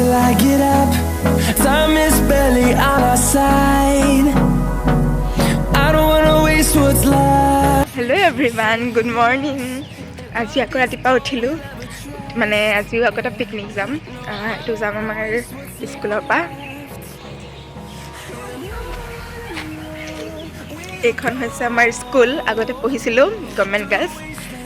till I get up. Time is barely on our side. I don't wanna waste what's left. Hello everyone, good morning. আজি আকৌ ৰাতিপুৱা উঠিলোঁ মানে আজিও আকৌ এটা পিকনিক যাম এইটো যাম আমাৰ স্কুলৰ পৰা এইখন হৈছে আমাৰ স্কুল আগতে পঢ়িছিলোঁ গভৰ্ণমেণ্ট গাৰ্লছ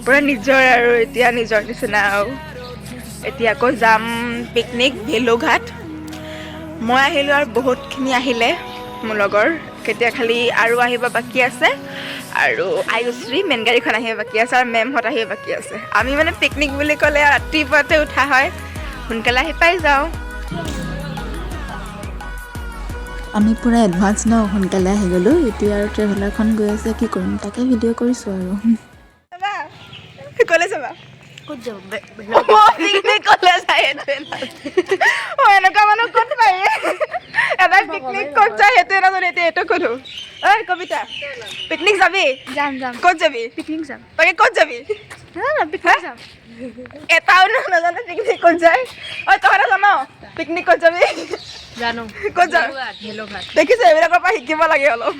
পুৰা নিজৰ আৰু এতিয়া নিজৰ নিচিনা আৰু এতিয়া আকৌ যাম পিকনিক ভেলুঘাট মই আহিলোঁ আৰু বহুতখিনি আহিলে মোৰ লগৰ কেতিয়া খালি আৰু আহিব বাকী আছে আৰু আয়ুশ্ৰী মেইন গাড়ীখন আহিব বাকী আছে আৰু মেমহঁত আহিব বাকী আছে আমি মানে পিকনিক বুলি ক'লে ৰাতিপুৱাতে উঠা হয় সোনকালে আহি পাই যাওঁ আমি পুৰা এডভান্স ন সোনকালে আহি গ'লোঁ এতিয়া আৰু ট্ৰেভেলাৰখন গৈ আছে কি কৰিম তাকে ভিডিঅ' কৰিছোঁ আৰু ক'লে যাবা ক'ত যাব পিকনিক ক'লে যায় এনেকুৱা মানুহ ক'ত পায় এবাৰ পিকনিক ক'ত যায় সেইটোৱে নাজানো এতিয়া এইটো ক'লো ঐ কবিতা পিকনিক যাবি যাম যাম ক'ত যাবি পিকনিক যাম তাকে ক'ত যাবি পিকনিক যাম এটাও নাজানো পিকনিক ক'ত যায় ঐ তহঁতে জান পিকনিক ক'ত যাবি জানো ক'ত যাবি ভেলুঘাট দেখিছে এইবিলাকৰ পৰা শিকিব লাগে অলপ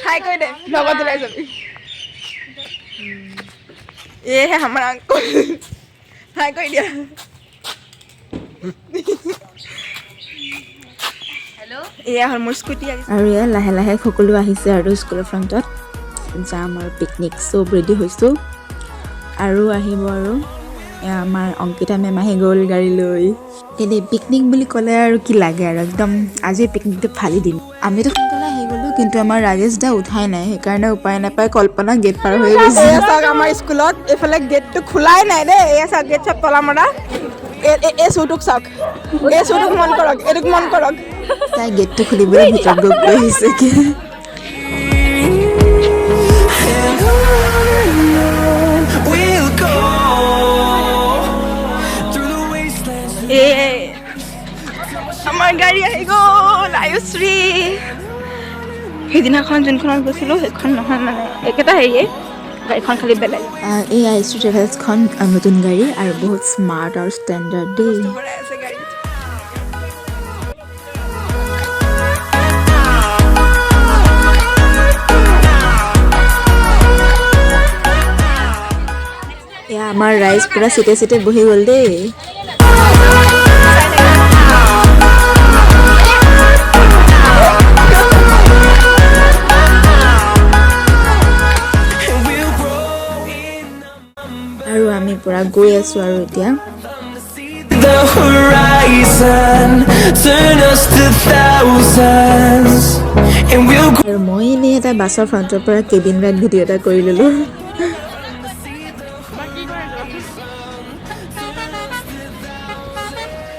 হাই কৈ দে লগত ওলাই যাবি ये है हमारा अंकल हाय कोई दिया हेलो ये हर मोर स्कूटी আৰু এয়া লাহে লাহে সকলো আহিছে আৰু স্কুলৰ ফ্ৰণ্টত যাম আৰু পিকনিক চব ৰেডি হৈছোঁ আৰু আহিব আৰু আমাৰ অংকিতা মেম আহি গ'ল গাড়ী লৈ এনেই পিকনিক বুলি ক'লে আৰু কি লাগে আৰু একদম আজি পিকনিকটো ফালি দিম আমিতো সোনকালে আহি গ'লোঁ কিন্তু আমাৰ ৰাজেশ দা উঠাই নাই সেইকাৰণে উপায় নাপায় কল্পনা গেট পাৰ হৈ গৈছে চাওক আমাৰ স্কুলত এইফালে গেটটো খোলাই নাই দেই এয়া চাওক গেট চব তলা মৰা এই চৌটোক চাওক এই চৌটোক মন কৰক এইটোক মন কৰক তাই গেটটো খুলিবলৈ ভিতৰত গৈ আহিছে কি আমাৰ গাড়ী আহি গ'ল আয়ুশ্ৰী সেইদিনাখন যোনখনত গৈছিলোঁ সেইখন নহয় মানে একেটা হেৰিয়ে গাড়ীখন খালি বেলেগ এই আয়ুশ্ৰী ট্ৰেভেলছখন নতুন গাড়ী আৰু বহুত স্মাৰ্ট আৰু ষ্টেণ্ডাৰ্ড দেই এয়া আমাৰ ৰাইজ পুৰা চিটে চিটে বহি গ'ল দেই আৰু আমি পুৰা গৈ আছোঁ আৰু এতিয়া আৰু মই এনেই এটা বাছৰ ফ্ৰণ্টৰ পৰা কেবিন ৰাইড ভিডিঅ' এটা কৰি ল'লোঁ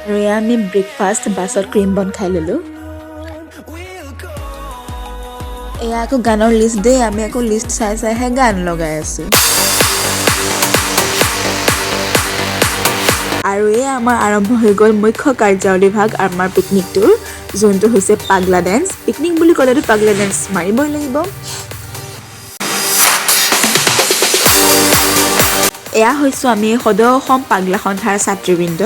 আৰু এয়া আমি ব্ৰেকফাষ্ট বাছত ক্ৰীম বন খাই ল'লোঁ এয়া আকৌ গানৰ লিষ্ট দেই আমি আকৌ লিষ্ট চাই চাইহে গান লগাই আছোঁ আৰু এয়া আমাৰ আৰম্ভ হৈ গ'ল মুখ্য কাৰ্যাৱলী ভাগ আমাৰ পিকনিকটোৰ যোনটো হৈছে পাগলা ডেন্স পিকনিক বুলি ক'লেতো পাগলা ডেন্স মাৰিবই লাগিব এয়া হৈছোঁ আমি সদৌ অসম পাগলা সন্থাৰ ছাত্ৰীবৃন্দ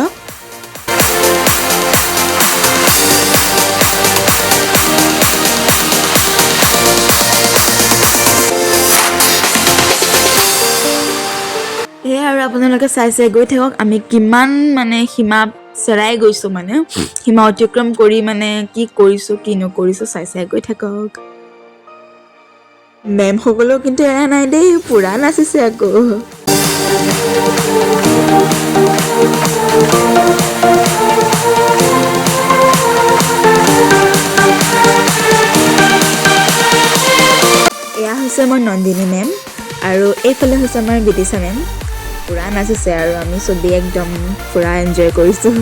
এয়া আৰু আপোনালোকে চাই গৈ থাকক আমি কিমান মানে সীমা চেৰাই গৈছোঁ মানে সীমা অতিক্ৰম কৰি মানে কি কৰিছোঁ কি নকৰিছোঁ চাই গৈ থাকক মেমসকলেও কিন্তু এৰা নাই দেই পুৰা নাচিছে আকৌ এয়া হৈছে আমাৰ নন্দিনী মেম আৰু এইফালে হৈছে আমাৰ বিদিশা মেম পুৰা নাচিছে আৰু আমি চবেই একদম পুৰা এনজয় কৰিছোঁ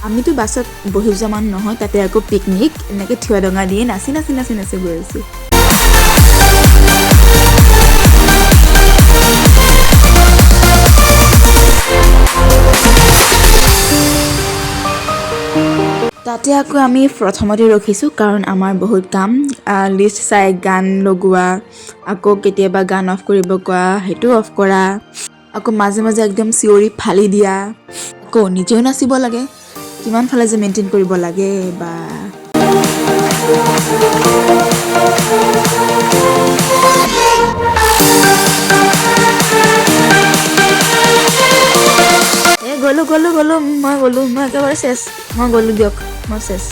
আমিতো বাছত বহি যোৱা মানুহ নহয় তাতে আকৌ পিকনিক এনেকৈ থিয় ডঙা দিয়ে নাচি গৈ আছোঁ তাতে এতিয়া আকৌ আমি প্ৰথমতে ৰখিছোঁ কাৰণ আমাৰ বহুত কাম লিষ্ট চাই গান লগোৱা আকৌ কেতিয়াবা গান অফ কৰিব কোৱা সেইটো অফ কৰা আকৌ মাজে মাজে একদম চিঞৰি ফালি দিয়া আকৌ নিজেও নাচিব লাগে কিমান ফালে যে মেইনটেইন কৰিব লাগে বা গলো মই একেবাৰে শেষ মই গলো দিয়ক মই শেষ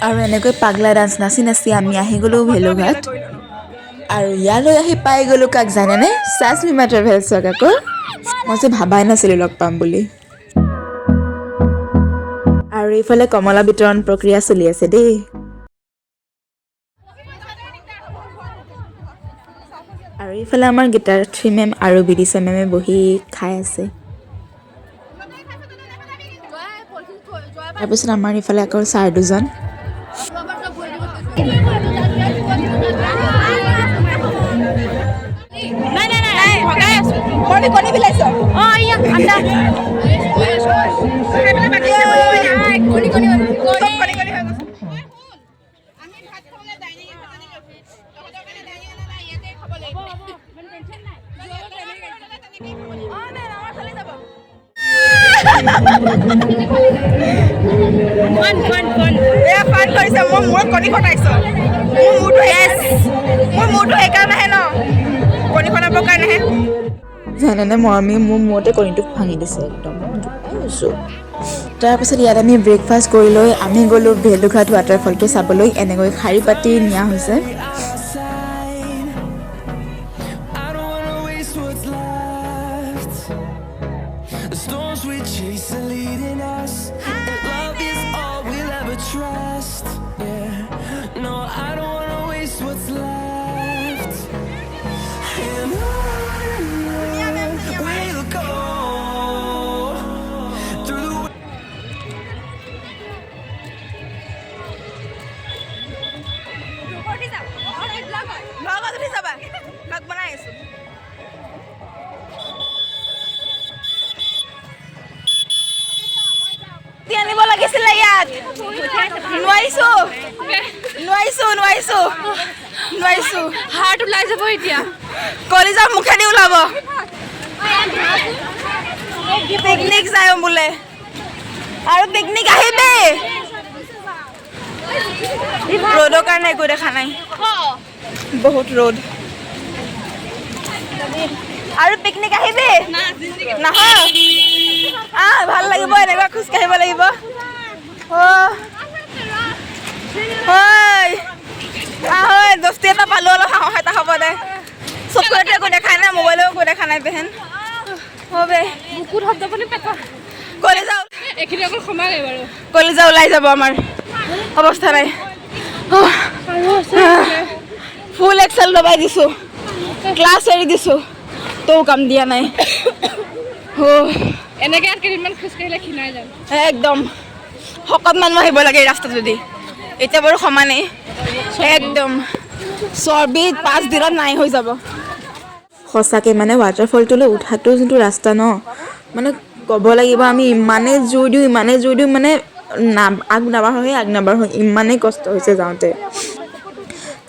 আৰু এনেকৈ পাগলা ডান্স নাচি নাচি আমি আহি গ'লো ভেলুঘাট আৰু ইয়ালৈ আহি পাই গ'লো কাক জানেনে চাচমি মাটাৰ ভেলচক আকৌ মই যে ভাবাই নাছিলোঁ লগ পাম বুলি আৰু এইফালে কমলা বিতৰণ প্ৰক্ৰিয়া চলি আছে দেই আৰু এইফালে আমাৰ গীতাৰ্থী মেম আৰু বিদিশা মেমে বহি খাই আছে তাৰপিছত আমাৰ এইফালে আকৌ ছাৰ দুজন জানেনে মৰমী মোৰ মূৰতে কণীটো ভাঙি দিছে একদম তাৰপিছত ইয়াত আমি ব্ৰেকফাষ্ট কৰি লৈ আমি গ'লোঁ ভেলুঘাট ৱাটাৰফলটো চাবলৈ এনেকৈ শাৰী পাতি নিয়া হৈছে আনিব লাগিছিলে ইয়াত নোৱাৰিছো হাৰ্ট ওলাই যাব এতিয়া কলিজাৰ মুখেদি ওলাব পিকনিক যায় বোলে আৰু পিকনিক আহিবি ৰ'দৰ কাৰণে একো দেখা নাই বহুত ৰ'দ আৰু পিকনিক আহিবি নহয় ভাল লাগিব এনেকুৱা খোজকাঢ়িব লাগিব দস্তি এটা পালো অলপ সাহস এটা হ'ব দে চকুতো একো দেখা নাই মোবাইলো একো দেখা নাই বেহেন হবে বুকুত শব্দ পানী পেটা কলেজা এইখিনি অকল সোমালে বাৰু কলেজা ওলাই যাব আমাৰ অৱস্থা নাই ফুল এক্সেল দবাই দিছো ক্লাছ এৰি দিছো তো কাম দিয়া নাই এনেকৈ আৰু কেইদিনমান খোজকাঢ়িলে ক্ষীণাই যাম একদম শকত মানুহ আহিব লাগে এই ৰাস্তাত যদি এতিয়া বাৰু সমানেই একদম চৰ্বি 5 দিনত নাই হৈ যাব সঁচাকৈ মানে ৱাটাৰফলটোলৈ উঠাটো যোনটো ৰাস্তা ন মানে ক'ব লাগিব আমি ইমানেই জোৰ দিওঁ মানে আগ নাবাঢ়ো ইমানেই কষ্ট হৈছে যাওঁতে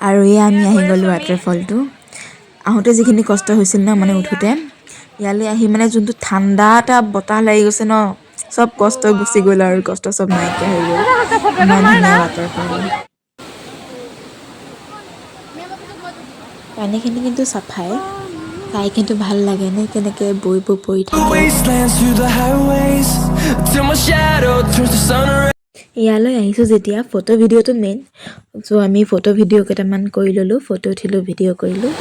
আৰু এয়া আমি আহি গ'লোঁ ৱাটাৰফলটো আহোঁতে যিখিনি কষ্ট হৈছিল ন মানে উঠোঁতে ইয়ালৈ আহি মানে যোনটো ঠাণ্ডা এটা বতাহ লাগি গৈছে ন চব কষ্ট গুচি গ'ল আৰু কষ্ট চব নাইকিয়া হৈ গ'ল ইমান ধুনীয়া ৱাটাৰফল পানীখিনি কিন্তু চাফাই চাই কিন্তু ভাল লাগে নে কেনেকৈ বৈ পৰি থাকে ইয়ালৈ আহিছোঁ যেতিয়া ফটো ভিডিঅ'টো মেইন চ' আমি ফটো ভিডিঅ' কেইটামান কৰি ল'লোঁ ফটো উঠিলোঁ ভিডিঅ' কৰিলোঁ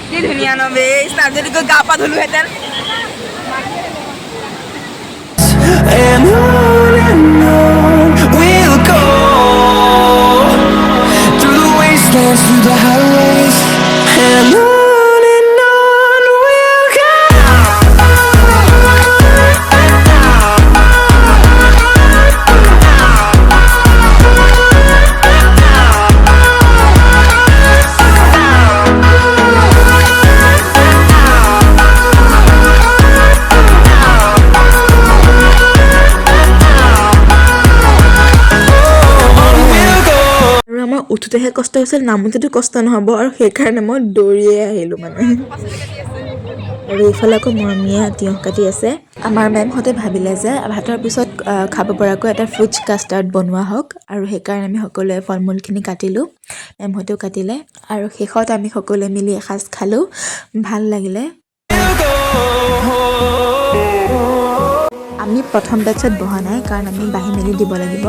কি ধুনীয়া 99 স্নাপ যদি গৈ গা পা ধুলোহেঁতেন And on we'll go, through the wastelands, through the highways, and on we'll go. উঠোতেহে কষ্ট হৈছিল নামোতেতো কষ্ট নহ'ব আৰু সেইকাৰণে মই দৌৰিয়ে আহিলোঁ মানে আৰু এইফালে আকৌ মৰমীয়ে তিয়ঁহ কাটি আছে আমাৰ মেমহঁতে ভাবিলে যে ভাতৰ পিছত খাব পৰাকৈ এটা ফ্ৰুটছ কাষ্টাৰ্ড বনোৱা হওক আৰু সেইকাৰণে আমি সকলোৱে ফল মূলখিনি কাটিলোঁ মেমহঁতেও কাটিলে আৰু শেষত আমি সকলোৱে মিলি এসাঁজ খালোঁ ভাল লাগিলে আমি প্ৰথম বেটছত বহা নাই কাৰণ আমি বাঢ়ি মেলি দিব লাগিব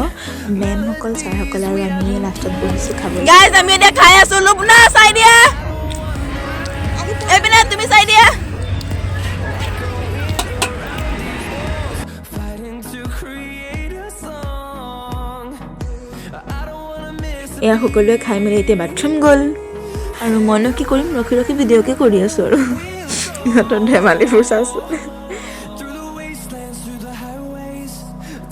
মেমসকল ছাৰসকল আৰু আমি লাষ্টত বহিছোঁ খাবলৈ গাইজ আমি এতিয়া খাই আছোঁ লুবনা চাই দিয়া এইপিনে তুমি চাই দিয়া এয়া সকলোৱে খাই মেলি এতিয়া বাথৰুম গ'ল আৰু মইনো কি কৰিম ৰখি ৰখি ভিডিঅ'কে কৰি আছোঁ আৰু সিহঁতৰ ধেমালিবোৰ চাইছোঁ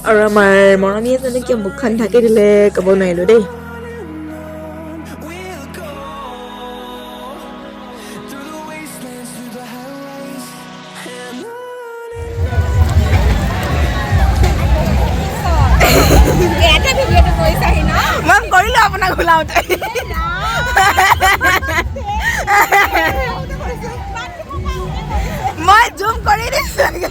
আৰু আমাৰ মৰমীয়ে যেনেকৈ মুখখন ঢাকি দিলে ক'ব নোৱাৰিলোঁ দেই মই কৰিলোঁ আপোনাক ওলাওঁতে মই জুম কৰি দিছোঁ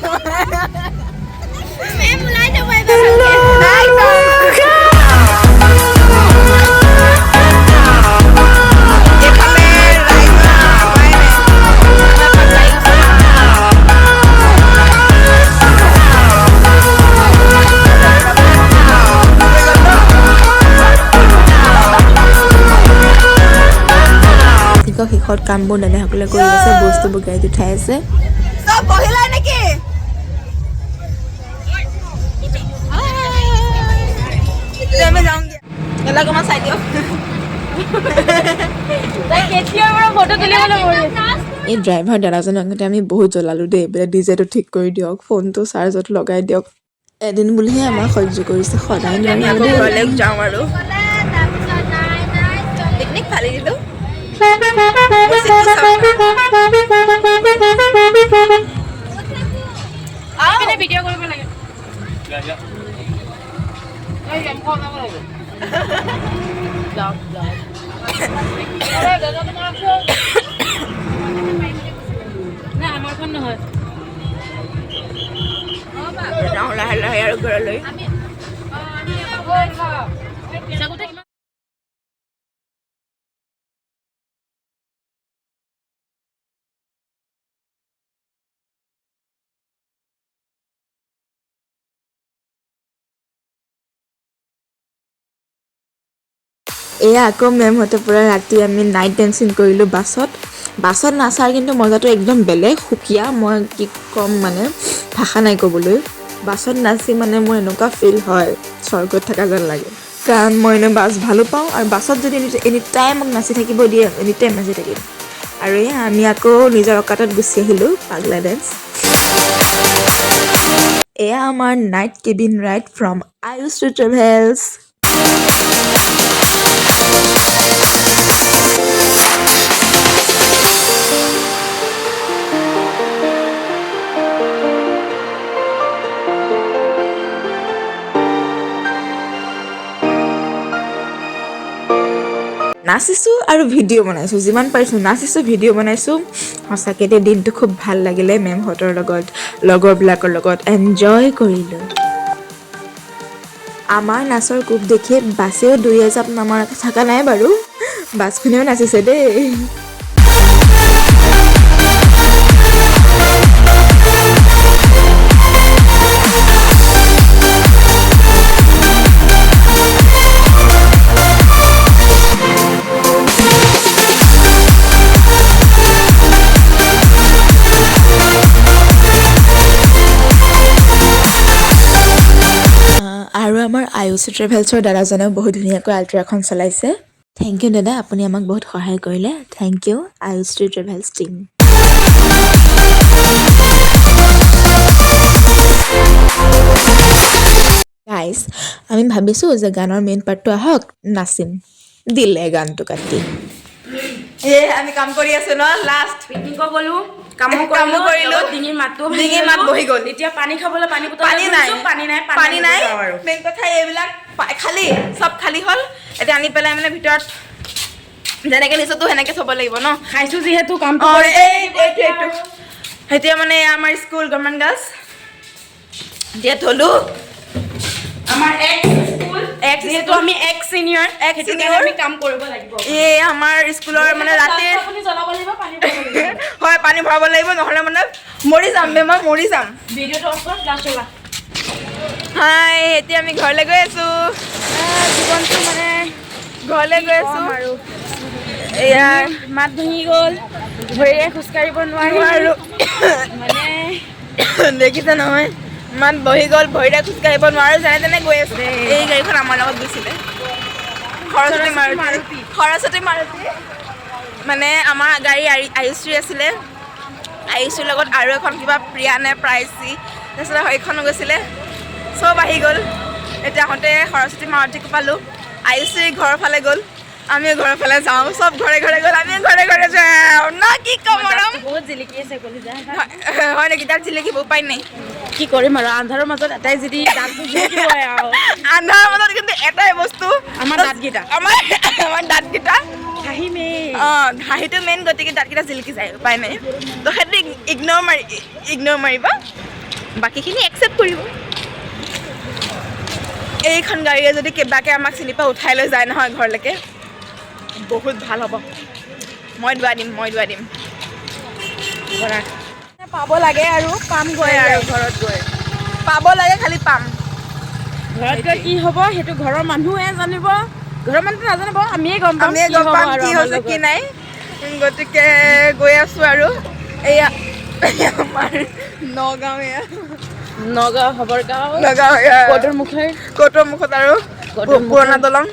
শেষত কামবোৰ দাদাসকলে কৰি আছে বস্তুবোৰ গাড়ীত উঠাই আছে চব বহিলাই নেকি আমি যাওঁ এলাক অকণমান চাই দিয়ক এই ড্ৰাইভাৰ দাদাজনক আমি বহুত জ্বলালোঁ দেই বোলে ডিজেটো ঠিক কৰি দিয়ক ফোনটো চাৰ্জত লগাই দিয়ক এদিন বুলিহে আমাক সহ্য কৰিছে সদায় আমি আকৌ ঘৰলৈ যাওঁ আৰু পিকনিক ফালি দিলোঁ ভিডিঅ' কৰিব লাগে আমাৰখন নহয় যাওঁ লাহে লাহে আৰু ঘৰলৈ এয়া আকৌ মেমহঁতে পূৰা ৰাতি আমি নাইট ডেন্সিং কৰিলোঁ বাছত নাচাৰ কিন্তু মজাটো একদম বেলেগ সুকীয়া মই কি ক'ম মানে ভাষা নাই ক'বলৈ বাছত নাচি মানে মোৰ এনেকুৱা ফিল হয় স্বৰ্গত থকা যেন লাগে কাৰণ মই এনেও বাছ ভালো পাওঁ আৰু বাছত যদি এনি টাইম মোক নাচি থাকিব দিয়ে এনি টাইম নাচি থাকিম আৰু এয়া আমি আকৌ নিজৰ অকাতত গুচি আহিলোঁ পাগলা ডেন্স এয়া আমাৰ night cabin ride from Ayush travels নাচিছোঁ আৰু ভিডিঅ' বনাইছোঁ যিমান পাৰিছোঁ নাচিছোঁ ভিডিঅ' বনাইছোঁ সঁচাকৈ দেই দিনটো খুব ভাল লাগিলে মেমহঁতৰ লগত লগৰবিলাকৰ লগত এনজয় কৰিলোঁ আমাৰ নাচৰ কোপ দেখি বাছেও দুই এজাপ নামাৰ থকা নাই বাৰু বাছখনেও নাচিছে দেই আমাৰ আয়ুষী ট্ৰেভেলছৰ দাদাজনেও বহুত ধুনীয়াকৈ আল্ট্ৰাখন চলাইছে থেংক ইউ দাদা আপুনি আমাক বহুত সহায় কৰিলে thank you Ayushi Travels team guys আমি ভাবিছোঁ যে গানৰ মেইন পাৰ্টটো আহক নাচিম দিলে গানটো কাটি আমি কাম কৰি আছো ন লাষ্ট পিকনিক গ'লো কাম কৰিলো ডিঙিৰ মাত বহি গ'ল এতিয়া পানী খাবলৈ পানী বটল পানী নাই মেইন কথা এইবিলাক খালী চব খালী হ'ল এতিয়া আনি পেলাই মানে ভিতৰত যেনেকৈ নিচোতো সেনেকৈ থ'ব লাগিব ন খাইছো যিহেতু কামটো এইটো এতিয়া মানে আমাৰ স্কুল গভৰ্ণমেণ্ট গাৰ্লছ এতিয়া থ'লোঁ আমাৰ যিহেতু আমি সিনিয়ৰ আমি কাম কৰিব লাগিব এই আমাৰ স্কুলৰ মানে ৰাতি জ্বলাব লাগিব পানী ভৰাব লাগিব হয় পানী ভৰাব লাগিব নহ'লে মানে মৰি যাম বেমাৰ মৰি যাম ভিডিঅ'টো অফ কৰ ক্লাছ চলা হাই এতিয়া আমি ঘৰলৈ গৈ আছোঁ জীৱনটো মানে ঘৰলৈ গৈ আছোঁ আৰু এয়া মাত ভাঙি গ'ল ভৰিৰে খোজকাঢ়িব নোৱাৰো মানে দেখিছে নহয় ইমান বহি গ'ল ভৰিৰে খোজকাঢ়িব নোৱাৰোঁ যেনে তেনে গৈ আছোঁ এই গাড়ীখন আমাৰ লগত গৈছিলে সৰস্বতী মাৰুতি মানে আমাৰ গাড়ী আয়ুশ্ৰী আছিলে আয়ুশ্ৰীৰ লগত আৰু এখন কিবা প্ৰিয়া নে প্ৰাইচি তাৰপিছত সেইখনো গৈছিলে চব আহি গ'ল এতিয়া আহোঁতে সৰস্বতী মাৰুতিকো পালোঁ আয়ুশ্ৰী ঘৰৰ ফালে গ'ল আমিও ঘৰৰ ফালে যাওঁ চব ঘৰে ঘৰে গ'ল আমিও ঘৰে ঘৰে যাওঁ না কি ক'ম আৰু বহুত জিলিকি আছে কলিজা হয় নেকি তাত জিলিকিব উপায় নাই কি কৰিম আৰু আন্ধাৰৰ মাজত এটাই যদি দাঁতটো জিলিকিবই আৰু আন্ধাৰৰ মাজত কিন্তু এটাই বস্তু আমাৰ দাঁতকেইটা আমাৰ দাঁতকেইটা হাঁহি হাঁহিটো মেইন গতিকে দাঁতকেইটা জিলিকি যায় উপায় নাই তো সেইটো ইগন'ৰ মাৰিব বাকীখিনি একচেপ্ট কৰিব এইখন গাড়ীয়ে যদি কিবাকৈ আমাক চিনি পৰা উঠাই লৈ যায় নহয় ঘৰলৈকে বহুত ভাল হ'ব মই দোৱা দিম পাব লাগে আৰু পাম গৈ আৰু ঘৰত গৈ পাব লাগে খালি পাম ঘৰত গৈ কি হ'ব সেইটো ঘৰৰ মানুহে জানিব ঘৰৰ মানুহে নাজানিব আমিয়ে গম পাম কি হৈছে কি নাই গতিকে গৈ আছোঁ আৰু এয়া আমাৰ নগাঁও হবৰগাঁও কোৰ্টৰ মুখত আৰু পুৰণা দলং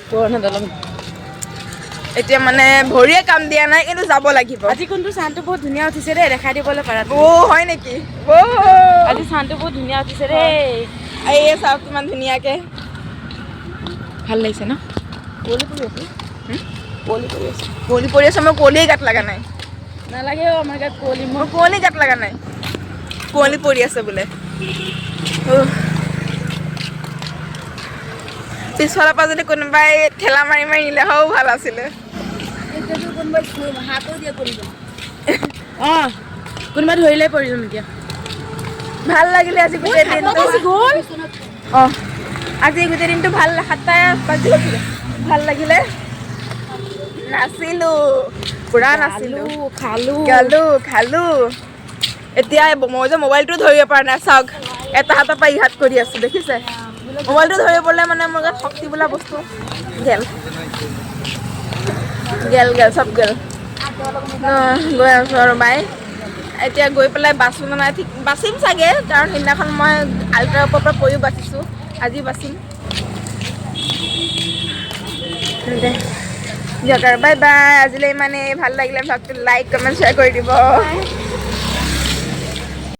এতিয়া মানে ভৰিয়ে কাম দিয়া নাই কিন্তু যাব লাগিব আজি কিন্তু চানটো বহুত ধুনীয়া উঠিছে দেই দেখাই দিবলৈ পাৰা হয় নেকি আজি চানটো বহুত ধুনীয়া উঠিছে দেই এই চাওক কিমান ধুনীয়াকৈ ভাল লাগিছে ন কুঁৱলী পৰি আছে মই কুঁৱলীয়ে গাত লগা নাই নালাগে আমাৰ গাত কুঁৱলী মোৰ কুঁৱলী গাত লগা নাই কুঁৱলী পৰি আছে বোলে পিছফালৰ পৰা যদি কোনোবাই ঠেলা মাৰি নিলে হও ভাল আছিলে কোনোবাই ধৰিলে পৰি যাম এতিয়া ভাল লাগিলে আজি গোটেই দিনটো আজি গোটেই দিনটো ভাল 7টা বাজিলে ভাল লাগিলে নাচিলোঁ পুৰা নাচিলোঁ খালোঁ এতিয়া মই যে মোবাইলটো ধৰিব পৰা নাই চাওক এটা হাতৰ পৰা ইহাত কৰি আছোঁ দেখিছে মোবাইলটো ধৰিবলৈ মানে মোৰ গাত শক্তি বোলা বস্তু গেল চব গেল গৈ আছোঁ আৰু বাই এতিয়া গৈ পেলাই বাচো নে নাই ঠিক বাচিম চাগে কাৰণ সেইদিনাখন মই আল্ট্ৰাৰ ওপৰৰ পৰা পৰিও বাচিছোঁ আজি বাচিম দিয়ক আৰু বাই বাই আজিলৈ ইমানেই ভাল লাগিলে ভ্লগটো লাইক কমেণ্ট শ্বেয়াৰ কৰি দিব